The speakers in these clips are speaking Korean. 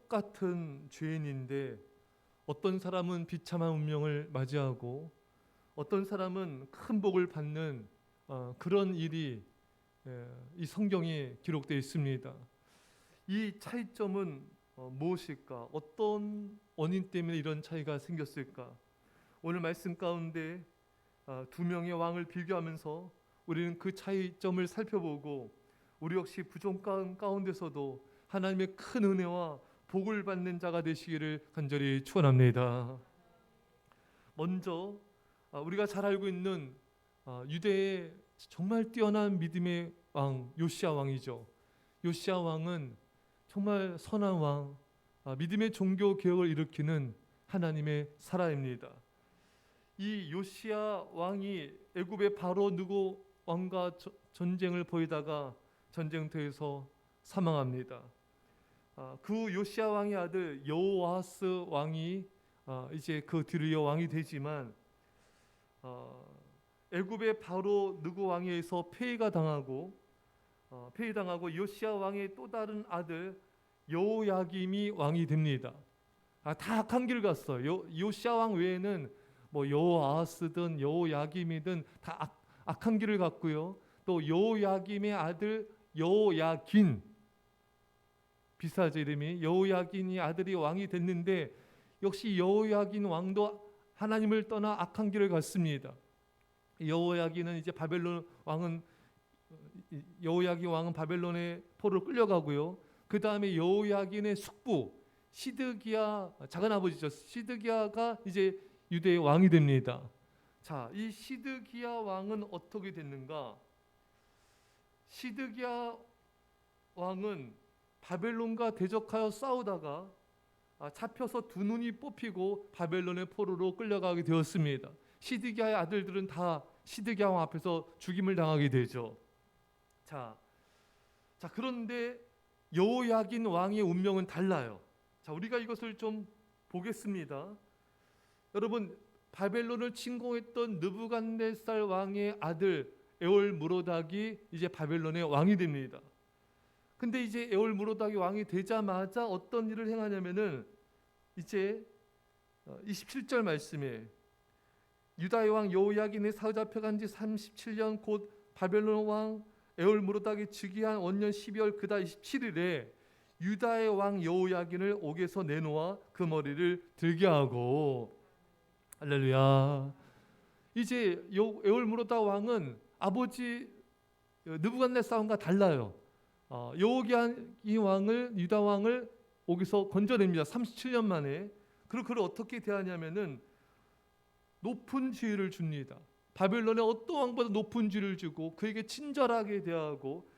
똑같은 죄인인데 어떤 사람은 비참한 운명을 맞이하고 어떤 사람은 큰 복을 받는 그런 일이 이 성경에 기록되어 있습니다. 이 차이점은 무엇일까? 어떤 원인 때문에 이런 차이가 생겼을까? 오늘 말씀 가운데 두 명의 왕을 비교하면서 우리는 그 차이점을 살펴보고 우리 역시 부족한 가운데서도 하나님의 큰 은혜와 복을 받는 자가 되시기를 간절히 축원합니다. 먼저 우리가 잘 알고 있는 유대의 정말 뛰어난 믿음의 왕 요시야 왕이죠. 요시야 왕은 정말 선한 왕, 믿음의 종교 개혁을 일으키는 하나님의 사람입니다. 이 요시야 왕이 애굽의 바로 느고 왕과 전쟁을 벌이다가 전쟁터에서 사망합니다. 그 요시야 왕의 아들 여호아스 왕이 이제 그 뒤를 이어 왕이 되지만 애굽의 바로 느고 왕에 의해서 폐위당하고 요시야 왕의 또 다른 아들 여호야김이 왕이 됩니다. 다 악한 길 갔어요. 요시야 왕 외에는 뭐 여호아하스든 여호야김이든 다 악한 길을 갔고요. 또 여호야김의 아들 여호야긴, 비슷하죠 이름이. 여호야긴이 아들이 왕이 됐는데 역시 여호야긴 왕도 하나님을 떠나 악한 길을 갔습니다. 여호야긴 왕은 바벨론의 포로로 끌려가고요. 그 다음에 여호야긴의 숙부 시드기야, 작은 아버지죠. 시드기야가 이제 유대의 왕이 됩니다. 자, 이 시드기야 왕은 어떻게 됐는가? 시드기야 왕은 바벨론과 대적하여 싸우다가 잡혀서 두 눈이 뽑히고 바벨론의 포로로 끌려가게 되었습니다. 시드기야의 아들들은 다 시드기야 왕 앞에서 죽임을 당하게 되죠. 자, 그런데 여호야긴 왕의 운명은 달라요. 자, 우리가 이것을 좀 보겠습니다. 여러분, 바벨론을 침공했던 느부갓네살 왕의 아들 에올무로닥이 이제 바벨론의 왕이 됩니다. 근데 이제 에올무로닥이 왕이 되자마자 어떤 일을 행하냐면은 이제 27절 말씀에 유다의 왕 여호야긴이 사로잡혀간 지 37년 곧 바벨론 왕 에올무로닥이 즉위한 원년 12월 그달 27일에 유다의 왕 여호야긴을 옥에서 내놓아 그 머리를 들게 하고, 할렐루야. 이제 에올무로닥 왕은 아버지 느부갓네살 왕과 달라요. 여호야긴 왕을, 유다 왕을 옥에서 건져냅니다. 37년 만에. 그리고 그를 어떻게 대하냐면은 높은 지위를 줍니다. 바벨론의 어떤 왕보다 높은 지위를 주고 그에게 친절하게 대하고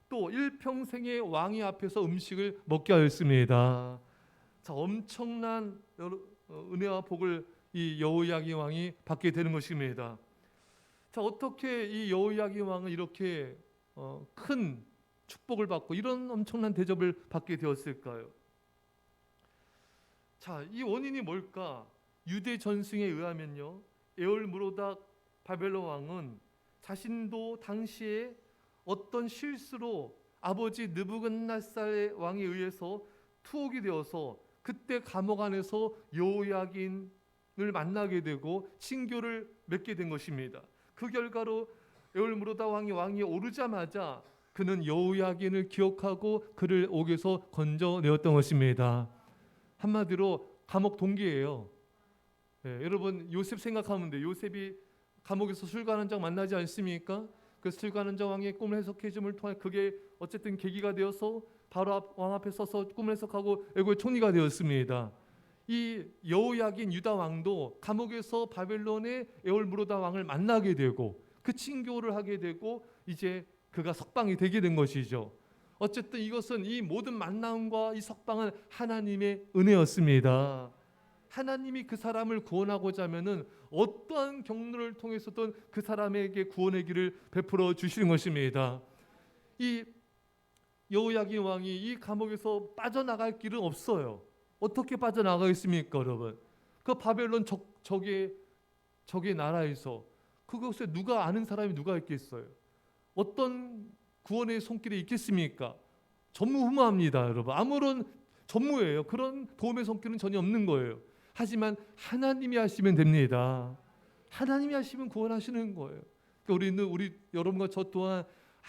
또 일평생의 왕이 앞에서 음식을 먹게 하였습니다. 자, 엄청난 은혜와 복을 이 여호야긴 왕이 받게 되는 것입니다. 자, 어떻게 이 여호야긴 왕은 이렇게 큰 축복을 받고 이런 엄청난 대접을 받게 되었을까요? 자, 이 원인이 뭘까? 유대 전승에 의하면요, 에올무로닥 바벨론 왕은 자신도 당시에 어떤 실수로 아버지 느부갓네살 왕에 의해서 투옥이 되어서 그때 감옥 안에서 여호야긴을 만나게 되고 친교를 맺게 된 것입니다. 그 결과로 에올무로닥 왕이 오르자마자 그는 여호야긴을 기억하고 그를 옥에서 건져내었던 것입니다. 한마디로 감옥 동기예요. 여러분, 요셉 생각하면 돼요. 요셉이 감옥에서 술관원장 만나지 않습니까? 그 술관원장 왕의 꿈을 해석해 줌을 통해 그게 어쨌든 계기가 되어서 바로 왕 앞에 서서 꿈을 해석하고 애고의 총리가 되었습니다. 이 여호야긴 유다 왕도 감옥에서 바벨론의 에올무로다 왕을 만나게 되고 그 친교를 하게 되고 이제 그가 석방이 되게 된 것이죠. 어쨌든 이것은 이 모든 만남과 이 석방은 하나님의 은혜였습니다. 하나님이 그 사람을 구원하고자 하면은 어떠한 경로를 통해서든 그 사람에게 구원의 길을 베풀어 주시는 것입니다. 이 여호야긴 왕이 이 감옥에서 빠져나갈 길은 없어요. 어떻게 빠져나가겠습니까, 여러분? 그 바벨론 적의 나라에서 그것에 누가 아는 사람이 누가 있겠어요? 어떤 구원의 손길이 있겠습니까? 전무후무합니다, 여러분. 아무런 전무예요. 그런 도움의 손길은 전혀 없는 거예요. 하지만 하나님이 하시면 됩니다. 하나님이 하시면 구원하시는 거예요. 그러니까 우리 여러분과 저 또한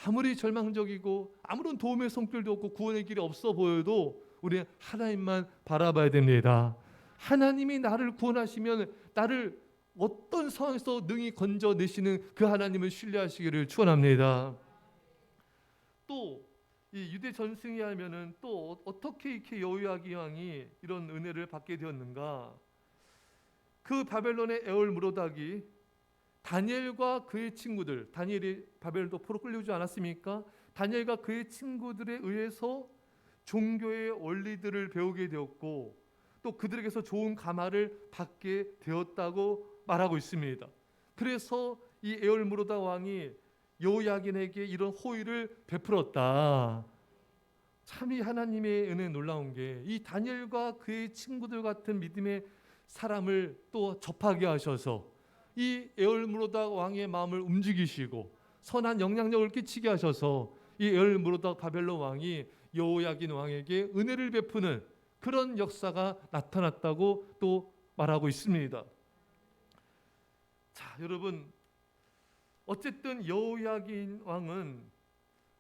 아무리 절망적이고 아무런 도움의 손길도 없고 구원의 길이 없어 보여도 우리 하나님만 바라봐야 됩니다. 하나님이 나를 구원하시면 나를 어떤 상황에서 능히 건져내시는 그 하나님을 신뢰하시기를 축원합니다. 또 이 유대 전승이 하면은 또 어떻게 이렇게 여호야긴 왕이 이런 은혜를 받게 되었는가? 그 바벨론의 에올무로닥이 다니엘과 그의 친구들, 다니엘이 바벨론도 포로 끌려오지 않았습니까? 다니엘과 그의 친구들에 의해서 종교의 원리들을 배우게 되었고 또 그들에게서 좋은 감화를 받게 되었다고 말하고 있습니다. 그래서 이 에올무로다 왕이 여호야긴에게 이런 호의를 베풀었다. 참 이 하나님의 은혜 놀라운 게 이 다니엘과 그의 친구들 같은 믿음의 사람을 또 접하게 하셔서 이 에올무로다 왕의 마음을 움직이시고 선한 영향력을 끼치게 하셔서 이 에올무로다 바벨론 왕이 여호야긴 왕에게 은혜를 베푸는 그런 역사가 나타났다고 또 말하고 있습니다. 자, 여러분, 어쨌든 여호야긴 왕은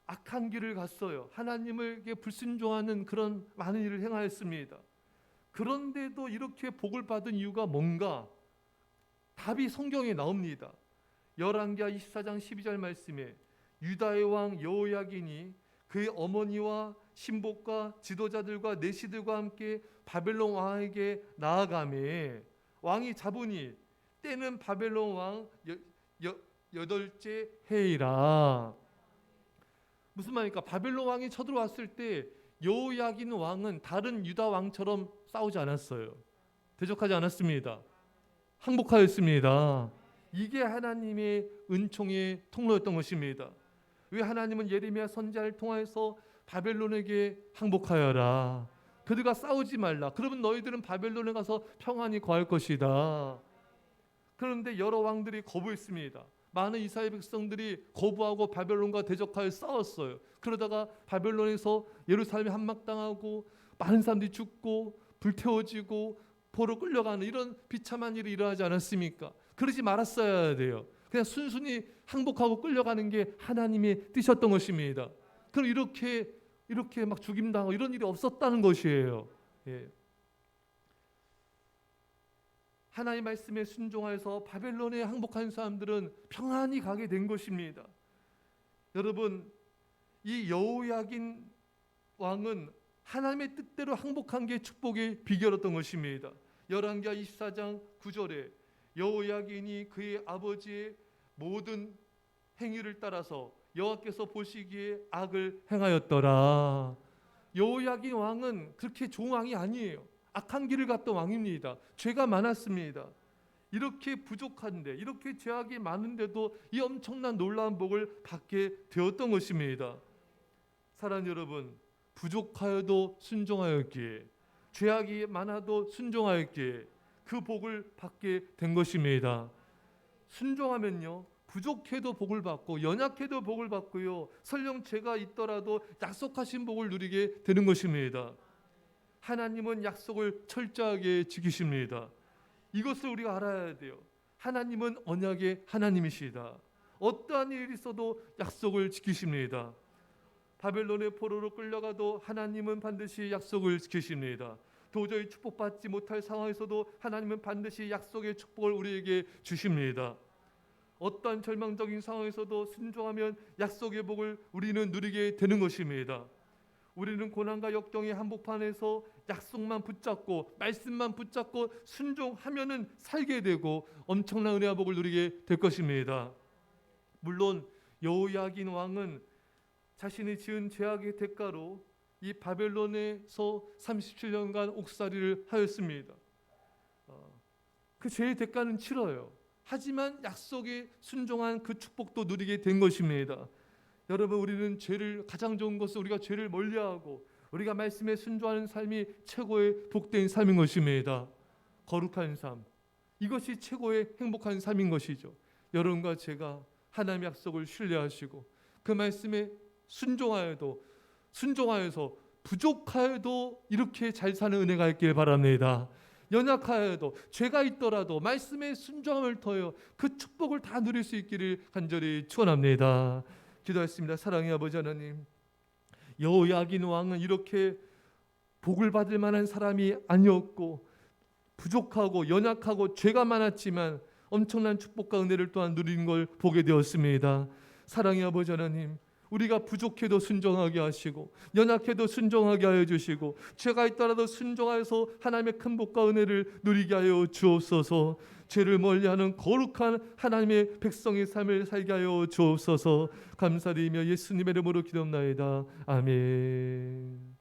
악한 길을 갔어요. 하나님에게 불순종하는 그런 많은 일을 행하였습니다. 그런데도 이렇게 복을 받은 이유가 뭔가? 답이 성경에 나옵니다. 열왕기하 24장 12절 말씀에 유다의 왕 여호야긴이 그의 어머니와 신복과 지도자들과 내시들과 함께 바벨론 왕에게 나아가매 왕이 잡으니 때는 바벨론 왕 여덟째 해이라. 무슨 말입니까? 바벨론 왕이 쳐들어왔을 때 여호야긴 왕은 다른 유다 왕처럼 싸우지 않았어요. 대적하지 않았습니다. 항복하였습니다. 이게 하나님의 은총의 통로였던 것입니다. 왜 하나님은 예레미야 선지자를 통해서 바벨론에게 항복하여라. 그들과 싸우지 말라. 그러면 너희들은 바벨론에 가서 평안히 거할 것이다. 그런데 여러 왕들이 거부했습니다. 많은 이스라엘 백성들이 거부하고 바벨론과 대적하여 싸웠어요. 그러다가 바벨론에서 예루살렘이 함락당하고 많은 사람들이 죽고 불태워지고 포로 끌려가는 이런 비참한 일이 일어나지 않았습니까? 그러지 말았어야 돼요. 그냥 순순히 항복하고 끌려가는 게 하나님의 뜻이었던 것입니다. 그럼 이렇게 막 죽임당하고 이런 일이 없었다는 것이에요. 예. 하나님의 말씀에 순종하여서 바벨론에 항복한 사람들은 평안히 가게 된 것입니다. 여러분, 이 여호야긴 왕은 하나님의 뜻대로 항복한 게 축복의 비결이었던 것입니다. 열왕기하 24장 9절에 여호야긴이 그의 아버지의 모든 행위를 따라서 여호와께서 보시기에 악을 행하였더라. 여호야긴 왕은 그렇게 좋은 왕이 아니에요. 악한 길을 갔던 왕입니다. 죄가 많았습니다. 이렇게 부족한데 이렇게 죄악이 많은데도 이 엄청난 놀라운 복을 받게 되었던 것입니다. 사랑하는 여러분, 부족하여도 순종하였기에 죄악이 많아도 순종하였기에 그 복을 받게 된 것입니다. 순종하면요 부족해도 복을 받고 연약해도 복을 받고요 설령 죄가 있더라도 약속하신 복을 누리게 되는 것입니다. 하나님은 약속을 철저하게 지키십니다. 이것을 우리가 알아야 돼요. 하나님은 언약의 하나님이시다. 어떠한 일이 있어도 약속을 지키십니다. 바벨론의 포로로 끌려가도 하나님은 반드시 약속을 지키십니다. 도저히 축복받지 못할 상황에서도 하나님은 반드시 약속의 축복을 우리에게 주십니다. 어떠한 절망적인 상황에서도 순종하면 약속의 복을 우리는 누리게 되는 것입니다. 우리는 고난과 역경의 한복판에서 약속만 붙잡고 말씀만 붙잡고 순종하면은 살게 되고 엄청난 은혜와 복을 누리게 될 것입니다. 물론 여호야긴 왕은 자신이 지은 죄악의 대가로 이 바벨론에서 37년간 옥살이를 하였습니다. 그 죄의 대가는 치러요. 하지만 약속에 순종한 그 축복도 누리게 된 것입니다. 여러분, 우리는 죄를 가장 좋은 것은 우리가 죄를 멀리하고 우리가 말씀에 순종하는 삶이 최고의 복된 삶인 것입니다. 거룩한 삶, 이것이 최고의 행복한 삶인 것이죠. 여러분과 제가 하나님의 약속을 신뢰하시고 그 말씀에 순종하여서 부족하여도 이렇게 잘 사는 은혜가 있길 바랍니다. 연약하여도 죄가 있더라도 말씀에 순종함을 통하여 그 축복을 다 누릴 수 있기를 간절히 축원합니다. 기도했습니다. 사랑의 아버지 하나님, 여호야긴 왕은 이렇게 복을 받을 만한 사람이 아니었고 부족하고 연약하고 죄가 많았지만 엄청난 축복과 은혜를 또한 누리는 걸 보게 되었습니다. 사랑의 아버지 하나님, 우리가 부족해도 순종하게 하시고 연약해도 순종하게 하여 주시고 죄가 있더라도 순종하여서 하나님의 큰 복과 은혜를 누리게 하여 주옵소서. 죄를 멀리하는 거룩한 하나님의 백성의 삶을 살게 하여 주옵소서. 감사드리며 예수님의 이름으로 기도합나이다. 아멘.